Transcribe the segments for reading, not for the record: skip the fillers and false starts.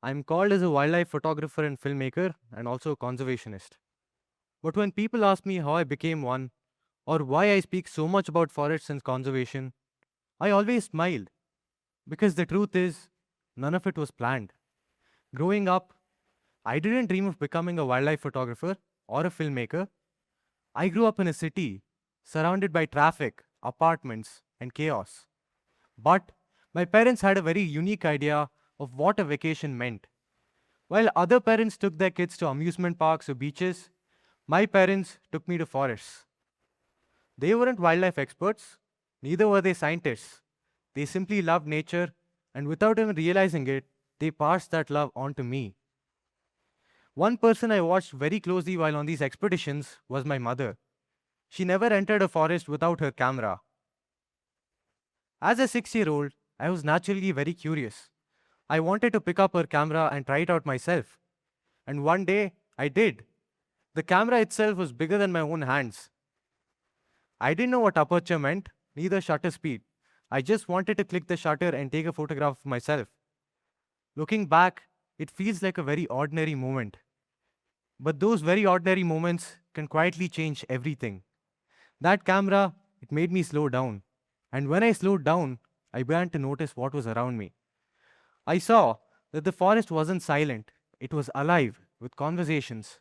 I'm called as a wildlife photographer and filmmaker and also a conservationist. But when people ask me how I became one or why I speak so much about forests and conservation, I always smile because the truth is, none of it was planned. Growing up, I didn't dream of becoming a wildlife photographer or a filmmaker. I grew up in a city surrounded by traffic, apartments, and chaos. But my parents had a very unique idea of what a vacation meant. While other parents took their kids to amusement parks or beaches, my parents took me to forests. They weren't wildlife experts, neither were they scientists. They simply loved nature, and without even realizing it, they passed that love on to me. One person I watched very closely while on these expeditions was my mother. She never entered a forest without her camera. As a 6-year-old, I was naturally very curious. I wanted to pick up her camera and try it out myself. And one day, I did. The camera itself was bigger than my own hands. I didn't know what aperture meant, neither shutter speed. I just wanted to click the shutter and take a photograph of myself. Looking back, it feels like a very ordinary moment. But those very ordinary moments can quietly change everything. That camera, it made me slow down. And when I slowed down, I began to notice what was around me. I saw that the forest wasn't silent, it was alive with conversations.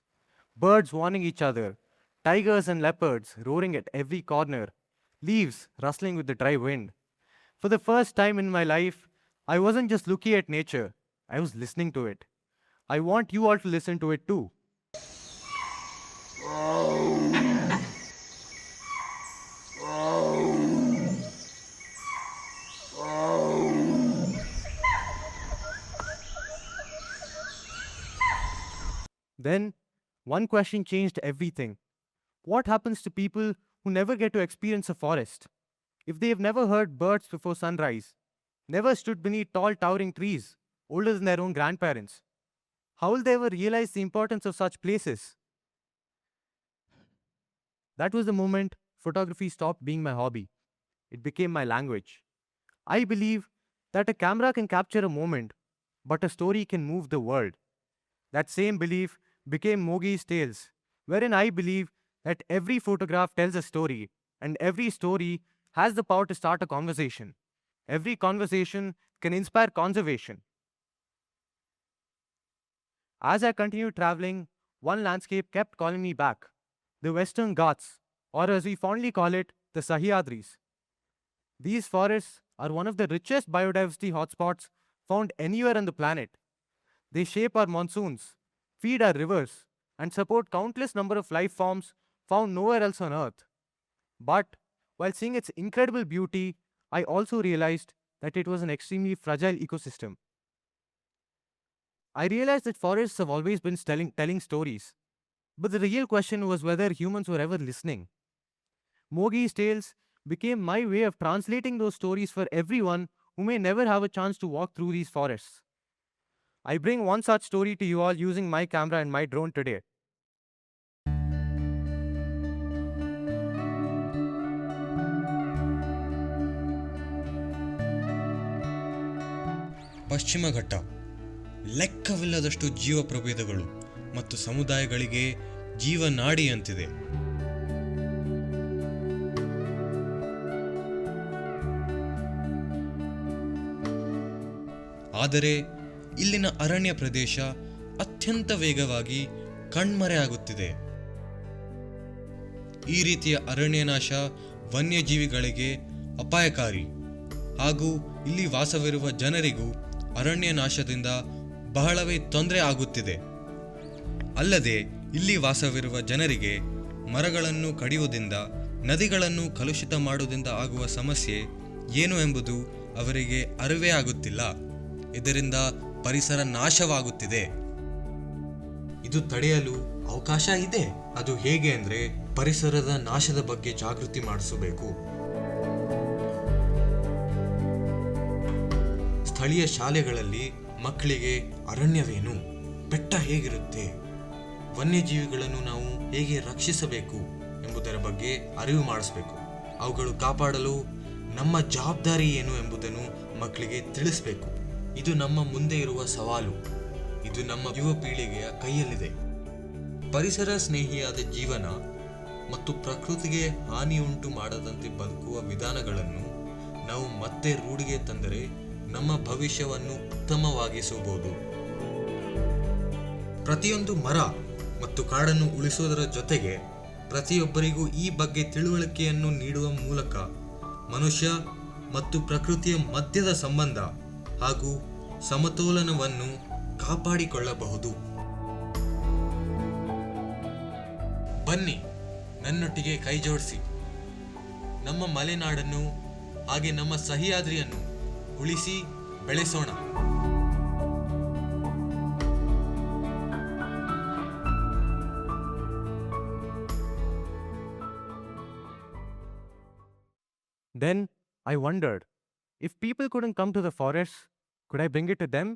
Birds warning each other, tigers and leopards roaring at every corner, leaves rustling with the dry wind. For the first time in my life, I wasn't just looking at nature, I was listening to it. I want you all to listen to it too. Then, one question changed everything. What happens to people who never get to experience a forest? If they have never heard birds before sunrise, never stood beneath tall towering trees, older than their own grandparents, how will they ever realize the importance of such places? That was the moment photography stopped being my hobby. It became my language. I believe that a camera can capture a moment, but a story can move the world. That same belief became Mogi's Tales, wherein I believe that every photograph tells a story, and every story has the power to start a conversation. Every conversation can inspire conservation. As I continued traveling, one landscape kept calling me back: the Western Ghats, or as we fondly call it, the Sahyadris. These forests are one of the richest biodiversity hotspots found anywhere on the planet. They shape our monsoons, feed our rivers, and support countless number of life forms found nowhere else on earth. But while seeing its incredible beauty, I also realized that it was an extremely fragile ecosystem. I realized that forests have always been telling stories, but the real question was whether humans were ever listening. Mogi's Tales became my way of translating those stories for everyone who may never have a chance to walk through these forests. I bring one such story to you all using my camera and my drone today. ಪಶ್ಚಿಮ ಘಟ್ಟ ಲೆಕ್ಕವಿಲ್ಲದಷ್ಟು ಜೀವ ಪ್ರಭೇದಗಳು ಮತ್ತು ಸಮುದಾಯಗಳಿಗೆ ಜೀವನಾಡಿಯಂತಿದೆ. ಆದರೆ ಇಲ್ಲಿನ ಅರಣ್ಯ ಪ್ರದೇಶ ಅತ್ಯಂತ ವೇಗವಾಗಿ ಕಣ್ಮರೆಯಾಗುತ್ತಿದೆ. ಈ ರೀತಿಯ ಅರಣ್ಯನಾಶ ವನ್ಯಜೀವಿಗಳಿಗೆ ಅಪಾಯಕಾರಿ ಹಾಗೂ ಇಲ್ಲಿ ವಾಸವಿರುವ ಜನರಿಗೂ ಅರಣ್ಯ ನಾಶದಿಂದ ಬಹಳವೇ ತೊಂದರೆ ಆಗುತ್ತಿದೆ. ಅಲ್ಲದೆ ಇಲ್ಲಿ ವಾಸವಿರುವ ಜನರಿಗೆ ಮರಗಳನ್ನು ಕಡಿಯುವುದರಿಂದ, ನದಿಗಳನ್ನು ಕಲುಷಿತ ಮಾಡುವುದರಿಂದ ಆಗುವ ಸಮಸ್ಯೆ ಏನು ಎಂಬುದು ಅವರಿಗೆ ಅರಿವೇ ಆಗುತ್ತಿಲ್ಲ. ಇದರಿಂದ ಪರಿಸರ ನಾಶವಾಗುತ್ತಿದೆ. ಇದು ತಡೆಯಲು ಅವಕಾಶ ಇದೆ. ಅದು ಹೇಗೆ ಅಂದರೆ ಪರಿಸರದ ನಾಶದ ಬಗ್ಗೆ ಜಾಗೃತಿ ಮಾಡಿಸಬೇಕು. ಸ್ಥಳೀಯ ಶಾಲೆಗಳಲ್ಲಿ ಮಕ್ಕಳಿಗೆ ಅರಣ್ಯವೇನು, ಬೆಟ್ಟ ಹೇಗಿರುತ್ತೆ, ವನ್ಯಜೀವಿಗಳನ್ನು ನಾವು ಹೇಗೆ ರಕ್ಷಿಸಬೇಕು ಎಂಬುದರ ಬಗ್ಗೆ ಅರಿವು ಮಾಡಿಸಬೇಕು. ಅವುಗಳು ಕಾಪಾಡಲು ನಮ್ಮ ಜವಾಬ್ದಾರಿ ಏನು ಎಂಬುದನ್ನು ಮಕ್ಕಳಿಗೆ ತಿಳಿಸಬೇಕು. ಇದು ನಮ್ಮ ಮುಂದೆ ಇರುವ ಸವಾಲು. ಇದು ನಮ್ಮ ಯುವ ಪೀಳಿಗೆಯ ಕೈಯಲ್ಲಿದೆ. ಪರಿಸರ ಸ್ನೇಹಿಯಾದ ಜೀವನ ಮತ್ತು ಪ್ರಕೃತಿಗೆ ಹಾನಿಯುಂಟು ಮಾಡದಂತೆ ಬದುಕುವ ವಿಧಾನಗಳನ್ನು ನಾವು ಮತ್ತೆ ರೂಢಿಗೆ ತಂದರೆ ನಮ್ಮ ಭವಿಷ್ಯವನ್ನು ಉತ್ತಮವಾಗಿಸಬಹುದು. ಪ್ರತಿಯೊಂದು ಮರ ಮತ್ತು ಕಾಡನ್ನು ಉಳಿಸುವುದರ ಜೊತೆಗೆ ಪ್ರತಿಯೊಬ್ಬರಿಗೂ ಈ ಬಗ್ಗೆ ತಿಳುವಳಿಕೆಯನ್ನು ನೀಡುವ ಮೂಲಕ ಮನುಷ್ಯ ಮತ್ತು ಪ್ರಕೃತಿಯ ಮಧ್ಯದ ಸಂಬಂಧ ಹಾಗೂ ಸಮತೋಲನವನ್ನು ಕಾಪಾಡಿಕೊಳ್ಳಬಹುದು. ಬನ್ನಿ, ನನ್ನೊಟ್ಟಿಗೆ ಕೈ ಜೋಡಿಸಿ ನಮ್ಮ ಮಲೆನಾಡನ್ನು ಹಾಗೆ ನಮ್ಮ ಸಹ್ಯಾದ್ರಿಯನ್ನು ಉಳಿಸಿ ಬೆಳೆಸೋಣ. Then I wondered, if people couldn't come to the forests, could I bring it to them?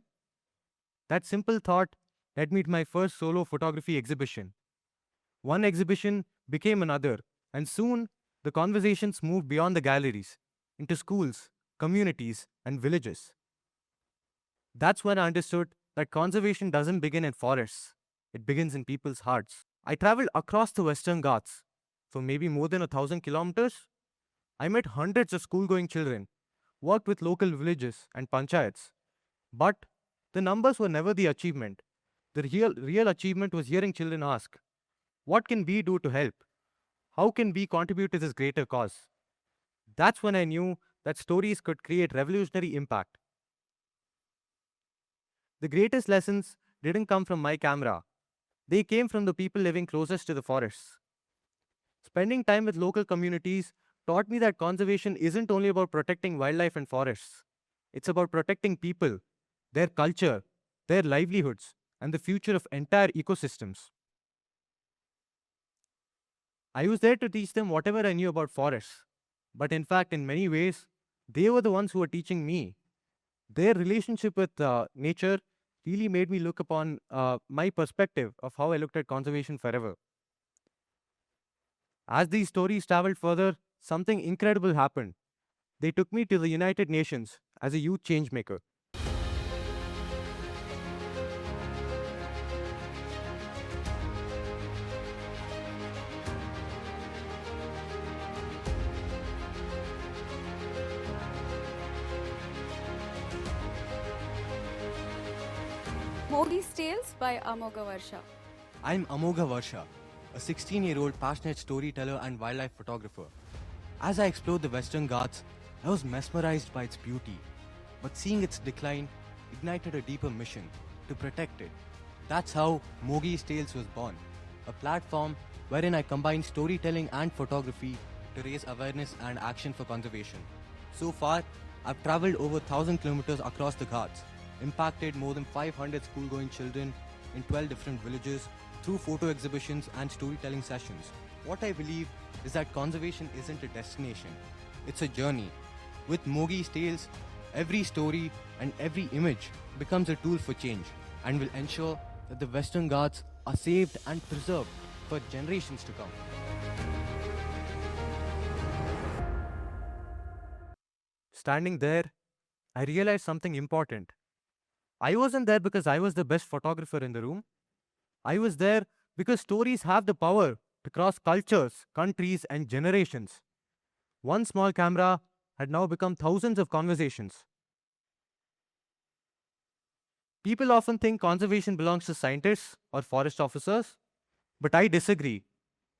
That simple thought led me to my first solo photography exhibition. One exhibition became another, and soon the conversations moved beyond the galleries into schools, communities, and villages. That's when I understood that conservation doesn't begin in forests, it begins in people's hearts. I traveled across the Western Ghats for maybe more than 1,000 kilometers. I met hundreds of school-going children, worked with local villages and panchayats. But the numbers were never the achievement. The real achievement was hearing children ask, what can we do to help? How can we contribute to this greater cause? That's when I knew that stories could create revolutionary impact. The greatest lessons didn't come from my camera. They came from the people living closest to the forests. Spending time with local communities taught me that conservation isn't only about protecting wildlife and forests. It's about protecting people, their culture, their livelihoods, and the future of entire ecosystems. I was there to teach them whatever I knew about forests, but in fact, in many ways, they were the ones who were teaching me. Their relationship with nature really made me look upon my perspective of how I looked at conservation forever. As these stories traveled further, something incredible happened. They took me to the United Nations as a youth change maker. Mogi's Tales by Amogha Varsha. I'm Amogha Varsha, a 16-year-old passionate storyteller and wildlife photographer. As I explored the Western Ghats, I was mesmerized by its beauty, but seeing its decline ignited a deeper mission to protect it. That's how Mogi's Tales was born, a platform wherein I combine storytelling and photography to raise awareness and action for conservation. So far, I've traveled over 1,000 kilometers across the Ghats, impacted more than 500 school-going children in 12 different villages through photo exhibitions and storytelling sessions. What I believe is that conservation isn't a destination, it's a journey. With Mogi's Tales, every story and every image becomes a tool for change and will ensure that the Western Ghats are saved and preserved for generations to come. Standing there, I realized something important. I wasn't there because I was the best photographer in the room. I was there because stories have the power to cross cultures, countries, and generations. One small camera had now become thousands of conversations. People often think conservation belongs to scientists or forest officers, but I disagree.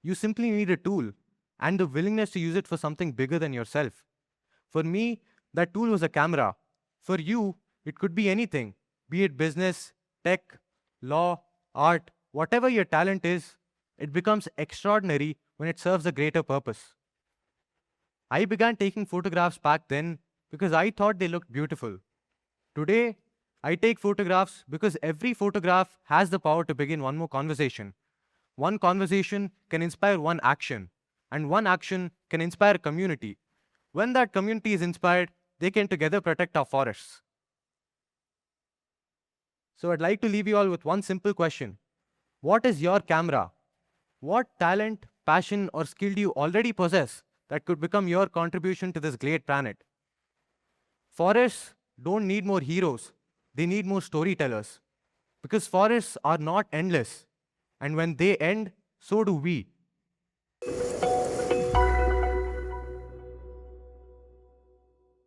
You simply need a tool and the willingness to use it for something bigger than yourself. For me, that tool was a camera. For you, it could be anything, be it business, tech, law, art, whatever your talent is, it becomes extraordinary when it serves a greater purpose. I began taking photographs back then because I thought they looked beautiful. Today, I take photographs because every photograph has the power to begin one more conversation. One conversation can inspire one action, and one action can inspire a community. When that community is inspired, they can together protect our forests. So I'd like to leave you all with one simple question. What is your camera? What talent, passion, or skill do you already possess that could become your contribution to this great planet? Forests don't need more heroes. They need more storytellers. Because forests are not endless, and when they end, so do we.